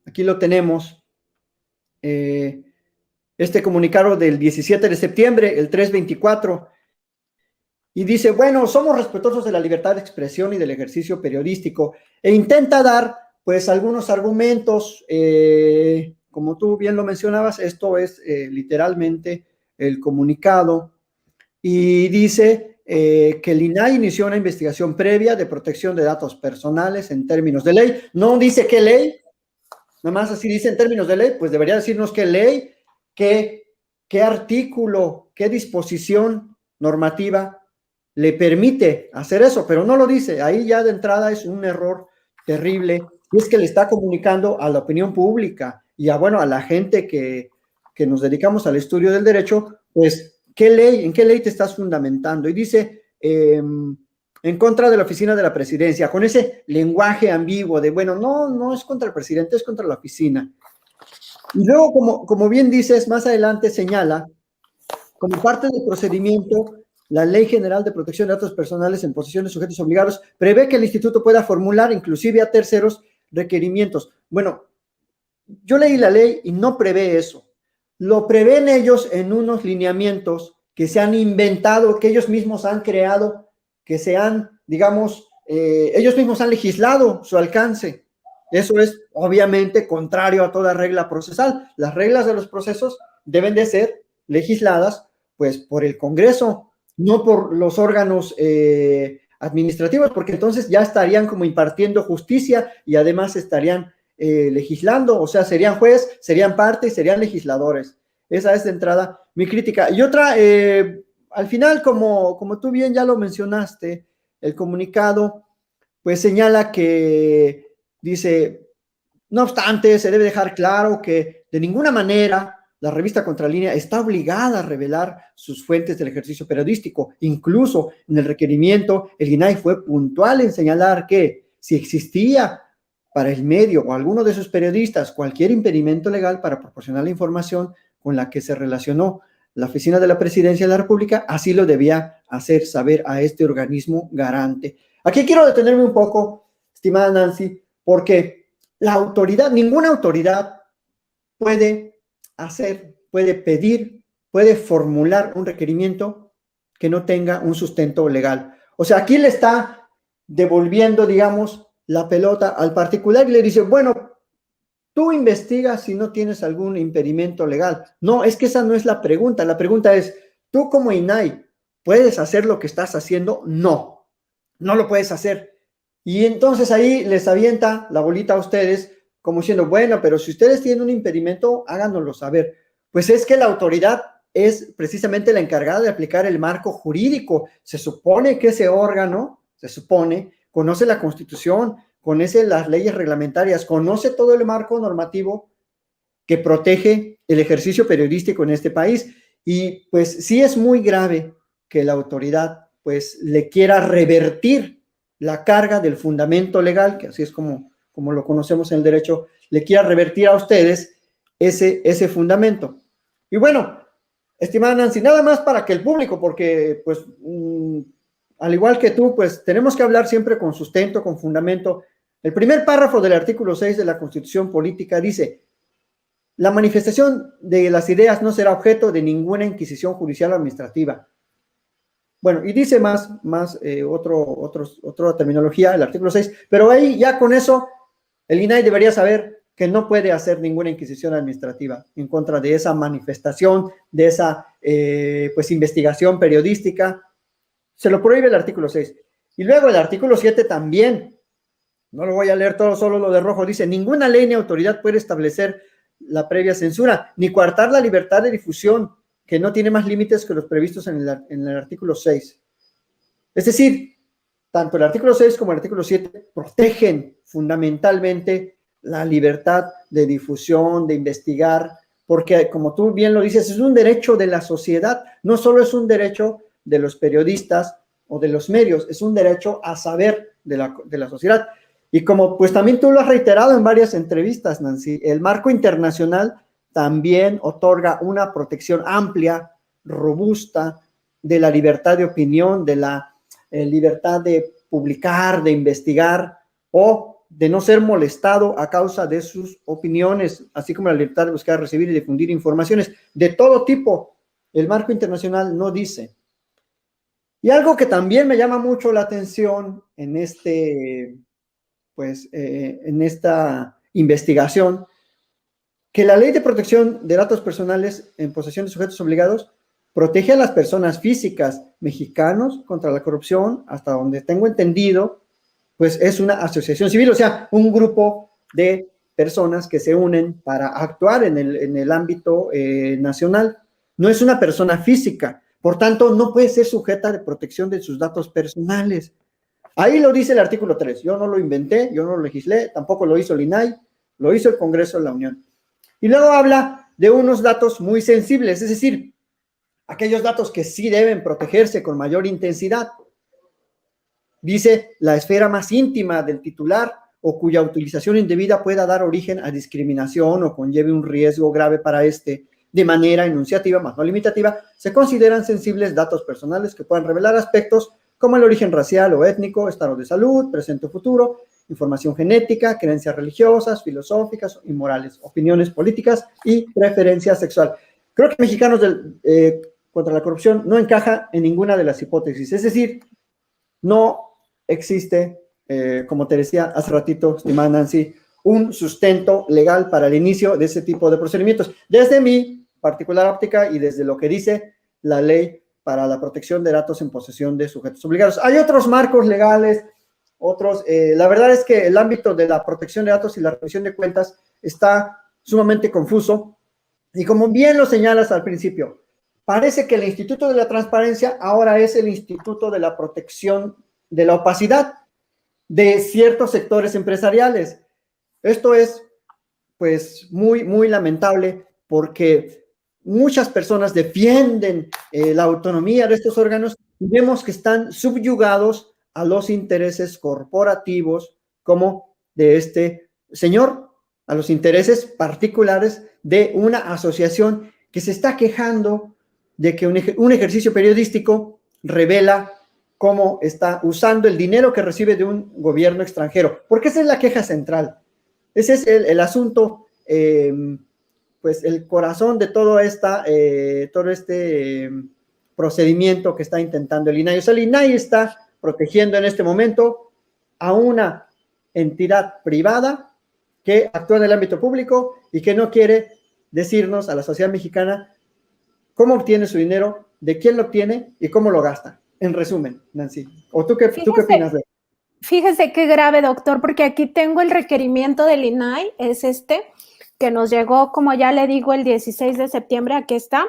aquí lo tenemos, este comunicado del 17 de septiembre, el 324, y dice, bueno, somos respetuosos de la libertad de expresión y del ejercicio periodístico, e intenta dar, pues, algunos argumentos, como tú bien lo mencionabas, esto es literalmente el comunicado, y dice que el INAI inició una investigación previa de protección de datos personales en términos de ley. No dice qué ley, nada más así dice en términos de ley, pues debería decirnos qué ley, qué artículo, qué disposición normativa le permite hacer eso, pero no lo dice. Ahí ya de entrada es un error terrible, y es que le está comunicando a la opinión pública y a, bueno, a la gente que nos dedicamos al estudio del derecho, pues, ¿qué ley, en qué ley te estás fundamentando? Y dice, en contra de la oficina de la presidencia, con ese lenguaje ambiguo de, bueno, no es contra el presidente, es contra la oficina. Y luego, como bien dices, más adelante señala, como parte del procedimiento, la Ley General de Protección de Datos Personales en posesión de sujetos obligados prevé que el instituto pueda formular, inclusive a terceros, requerimientos. Bueno, yo leí la ley y no prevé eso. Lo prevén ellos en unos lineamientos que se han inventado, que ellos mismos han creado, que se han, digamos, ellos mismos han legislado su alcance. Eso es obviamente contrario a toda regla procesal. Las reglas de los procesos deben de ser legisladas, pues, por el Congreso, no por los órganos administrativos, porque entonces ya estarían como impartiendo justicia y además estarían legislando, o sea, serían juez, serían parte y serían legisladores. Esa es de entrada mi crítica. Y otra, al final, como tú bien ya lo mencionaste, el comunicado, pues señala que dice, no obstante, se debe dejar claro que de ninguna manera la revista Contralínea está obligada a revelar sus fuentes del ejercicio periodístico. Incluso en el requerimiento, el INAI fue puntual en señalar que si existía para el medio o alguno de sus periodistas cualquier impedimento legal para proporcionar la información con la que se relacionó la Oficina de la Presidencia de la República, así lo debía hacer saber a este organismo garante. Aquí quiero detenerme un poco, estimada Nancy, porque la autoridad, ninguna autoridad puede hacer, puede pedir, puede formular un requerimiento que no tenga un sustento legal. O sea, aquí le está devolviendo, digamos, la pelota al particular y le dice, bueno, tú investigas si no tienes algún impedimento legal. No, es que esa no es la pregunta. La pregunta es, ¿tú como INAI puedes hacer lo que estás haciendo? No, no lo puedes hacer. Y entonces ahí les avienta la bolita a ustedes como diciendo, bueno, pero si ustedes tienen un impedimento, háganoslo saber. Pues es que la autoridad es precisamente la encargada de aplicar el marco jurídico. Se supone que ese órgano, conoce la Constitución, conoce las leyes reglamentarias, conoce todo el marco normativo que protege el ejercicio periodístico en este país. Y pues sí es muy grave que la autoridad pues le quiera revertir la carga del fundamento legal, que así es como lo conocemos en el derecho, le quiera revertir a ustedes ese fundamento. Y bueno, estimada Nancy, nada más para que el público, porque pues al igual que tú, pues tenemos que hablar siempre con sustento, con fundamento. El primer párrafo del artículo 6 de la Constitución Política dice, la manifestación de las ideas no será objeto de ninguna inquisición judicial o administrativa. Bueno, y dice otra terminología, el artículo 6, pero ahí ya con eso el INAI debería saber que no puede hacer ninguna inquisición administrativa en contra de esa manifestación, de esa pues investigación periodística. Se lo prohíbe el artículo 6. Y luego el artículo 7 también, no lo voy a leer todo, solo lo de rojo, dice, ninguna ley ni autoridad puede establecer la previa censura, ni coartar la libertad de difusión, que no tiene más límites que los previstos en el artículo 6. Es decir, tanto el artículo 6 como el artículo 7 protegen fundamentalmente la libertad de difusión, de investigar, porque como tú bien lo dices, es un derecho de la sociedad, no solo es un derecho de los periodistas o de los medios, es un derecho a saber de la sociedad. Y como pues también tú lo has reiterado en varias entrevistas, Nancy, el marco internacional también otorga una protección amplia, robusta, de la libertad de opinión, de la libertad de publicar, de investigar, o de no ser molestado a causa de sus opiniones, así como la libertad de buscar, recibir y difundir informaciones de todo tipo. El marco internacional no dice. Y algo que también me llama mucho la atención en en esta investigación, que la Ley de Protección de Datos Personales en posesión de sujetos obligados protege a las personas físicas mexicanos contra la corrupción, hasta donde tengo entendido, pues es una asociación civil, o sea, un grupo de personas que se unen para actuar en el ámbito nacional. No es una persona física, por tanto, no puede ser sujeta de protección de sus datos personales. Ahí lo dice el artículo 3. Yo no lo inventé, yo no lo legislé, tampoco lo hizo el INAI, lo hizo el Congreso de la Unión. Y luego habla de unos datos muy sensibles, es decir, aquellos datos que sí deben protegerse con mayor intensidad. Dice la esfera más íntima del titular o cuya utilización indebida pueda dar origen a discriminación o conlleve un riesgo grave para este, de manera enunciativa, más no limitativa, se consideran sensibles datos personales que puedan revelar aspectos como el origen racial o étnico, estado de salud, presente o futuro, información genética, creencias religiosas, filosóficas y morales, opiniones políticas y preferencia sexual. Creo que Mexicanos contra la corrupción no encaja en ninguna de las hipótesis, es decir, no existe, como te decía hace ratito, estimada Nancy, un sustento legal para el inicio de ese tipo de procedimientos. Desde mi particular óptica y desde lo que dice la ley para la protección de datos en posesión de sujetos obligados. Hay otros marcos legales, la verdad es que el ámbito de la protección de datos y la rendición de cuentas está sumamente confuso y como bien lo señalas al principio, parece que el Instituto de la Transparencia ahora es el Instituto de la Protección de la Opacidad de ciertos sectores empresariales. Esto es, pues, muy, muy lamentable porque muchas personas defienden la autonomía de estos órganos y vemos que están subyugados a los intereses corporativos como de este señor, a los intereses particulares de una asociación que se está quejando de que un ejercicio periodístico revela cómo está usando el dinero que recibe de un gobierno extranjero, porque esa es la queja central. Ese es el asunto, pues el corazón de todo este procedimiento que está intentando el INAI. O sea, el INAI está protegiendo en este momento a una entidad privada que actúa en el ámbito público y que no quiere decirnos a la sociedad mexicana cómo obtiene su dinero, de quién lo obtiene y cómo lo gasta. En resumen, Nancy. ¿O tú qué opinas de eso? Fíjese qué grave, doctor, porque aquí tengo el requerimiento del INAI, es que nos llegó, como ya le digo, el 16 de septiembre, aquí está.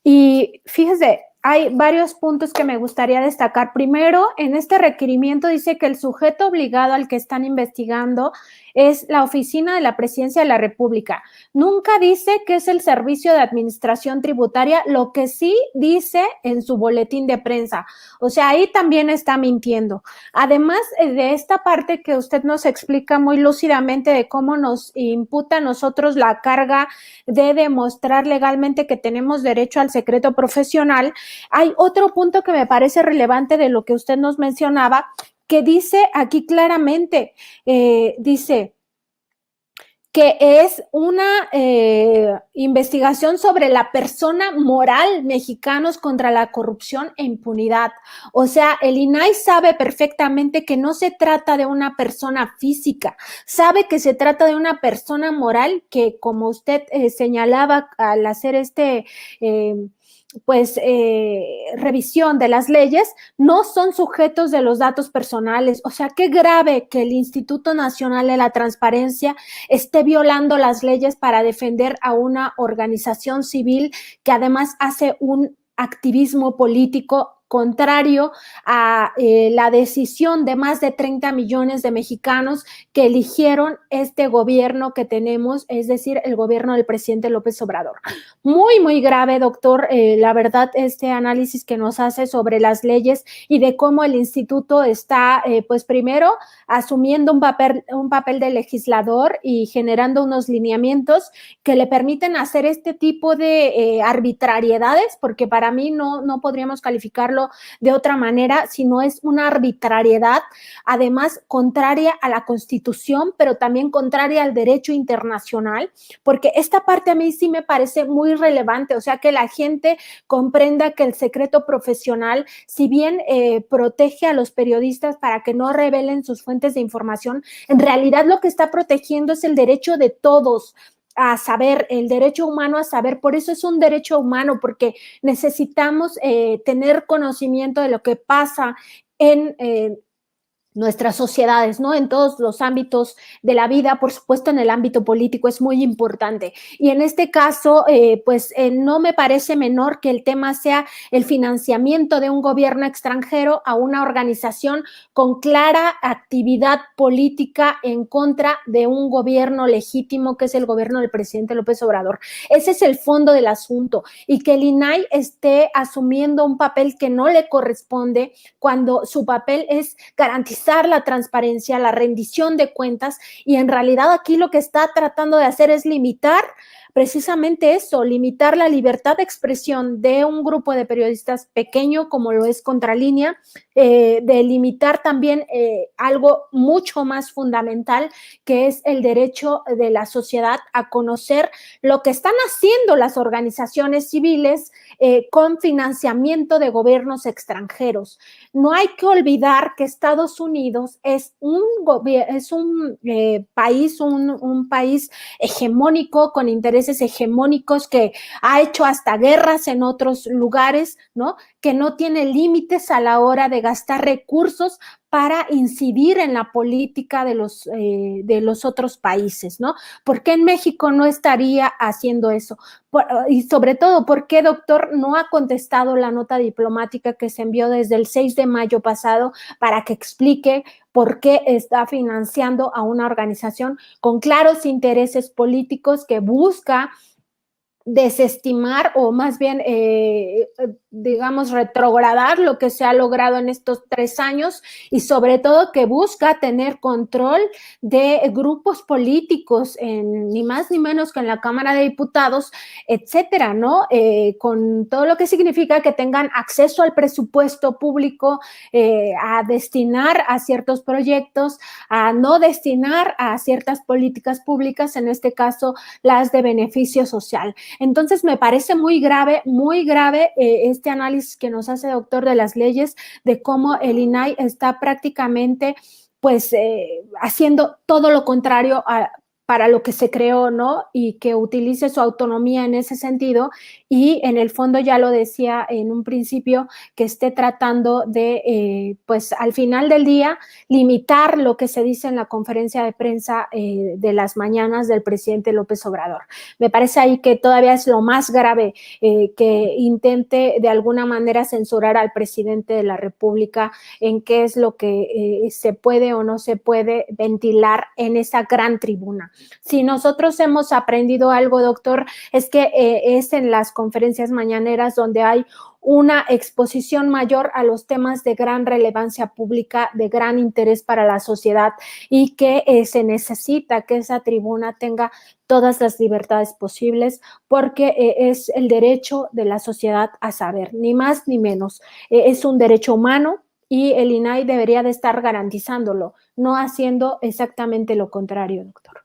Y fíjese, hay varios puntos que me gustaría destacar. Primero, en este requerimiento dice que el sujeto obligado al que están investigando es la Oficina de la Presidencia de la República. Nunca dice que es el Servicio de Administración Tributaria, lo que sí dice en su boletín de prensa. O sea, ahí también está mintiendo. Además de esta parte que usted nos explica muy lúcidamente de cómo nos imputa a nosotros la carga de demostrar legalmente que tenemos derecho al secreto profesional, hay otro punto que me parece relevante de lo que usted nos mencionaba, que dice aquí claramente, dice que es una investigación sobre la persona moral mexicanos contra la corrupción e impunidad. O sea, el INAI sabe perfectamente que no se trata de una persona física, sabe que se trata de una persona moral que, como usted señalaba al hacer revisión de las leyes, no son sujetos de los datos personales. O sea, qué grave que el Instituto Nacional de la Transparencia esté violando las leyes para defender a una organización civil que además hace un activismo político contrario a la decisión de más de 30 millones de mexicanos que eligieron este gobierno que tenemos, es decir, el gobierno del presidente López Obrador. Muy, muy grave, doctor, la verdad, este análisis que nos hace sobre las leyes y de cómo el instituto está, pues primero, asumiendo un papel de legislador y generando unos lineamientos que le permiten hacer este tipo de arbitrariedades, porque para mí no podríamos calificarlo decirlo de otra manera, sino es una arbitrariedad, además contraria a la Constitución, pero también contraria al derecho internacional, porque esta parte a mí sí me parece muy relevante, o sea, que la gente comprenda que el secreto profesional, si bien protege a los periodistas para que no revelen sus fuentes de información, en realidad lo que está protegiendo es el derecho de todos a saber, el derecho humano a saber. Por eso es un derecho humano, porque necesitamos tener conocimiento de lo que pasa en nuestras sociedades, ¿no? En todos los ámbitos de la vida, por supuesto en el ámbito político es muy importante. Y en este caso, no me parece menor que el tema sea el financiamiento de un gobierno extranjero a una organización con clara actividad política en contra de un gobierno legítimo, que es el gobierno del presidente López Obrador. Ese es el fondo del asunto. Y que el INAI esté asumiendo un papel que no le corresponde cuando su papel es garantizar la transparencia, la rendición de cuentas, y en realidad aquí lo que está tratando de hacer es limitar precisamente eso, limitar la libertad de expresión de un grupo de periodistas pequeño como lo es Contralínea, de limitar también algo mucho más fundamental, que es el derecho de la sociedad a conocer lo que están haciendo las organizaciones civiles con financiamiento de gobiernos extranjeros. No hay que olvidar que Estados Unidos es un país hegemónico, con intereses hegemónicos, que ha hecho hasta guerras en otros lugares, ¿no? Que no tiene límites a la hora de gastar recursos para incidir en la política de los otros países, ¿no? ¿Por qué en México no estaría haciendo eso? Y sobre todo, ¿por qué, doctor, no ha contestado la nota diplomática que se envió desde el 6 de mayo pasado para que explique por qué está financiando a una organización con claros intereses políticos que busca desestimar, o más bien, digamos, retrogradar lo que se ha logrado en estos 3 años, y sobre todo que busca tener control de grupos políticos, ni más ni menos que en la Cámara de Diputados, etcétera, ¿no? Con todo lo que significa que tengan acceso al presupuesto público, a destinar a ciertos proyectos, a no destinar a ciertas políticas públicas, en este caso las de beneficio social. Entonces me parece muy grave este análisis que nos hace, doctor, de las leyes, de cómo el INAI está prácticamente haciendo todo lo contrario para lo que se creó, ¿no? Y que utilice su autonomía en ese sentido, y en el fondo, ya lo decía en un principio, que esté tratando de, al final del día, limitar lo que se dice en la conferencia de prensa de las mañanas del presidente López Obrador. Me parece ahí que todavía es lo más grave, que intente de alguna manera censurar al presidente de la República en qué es lo que se puede o no se puede ventilar en esa gran tribuna. Si nosotros hemos aprendido algo, doctor, es que es en las conferencias mañaneras donde hay una exposición mayor a los temas de gran relevancia pública, de gran interés para la sociedad, y que se necesita que esa tribuna tenga todas las libertades posibles, porque es el derecho de la sociedad a saber, ni más ni menos. Es un derecho humano, y el INAI debería de estar garantizándolo, no haciendo exactamente lo contrario, doctor.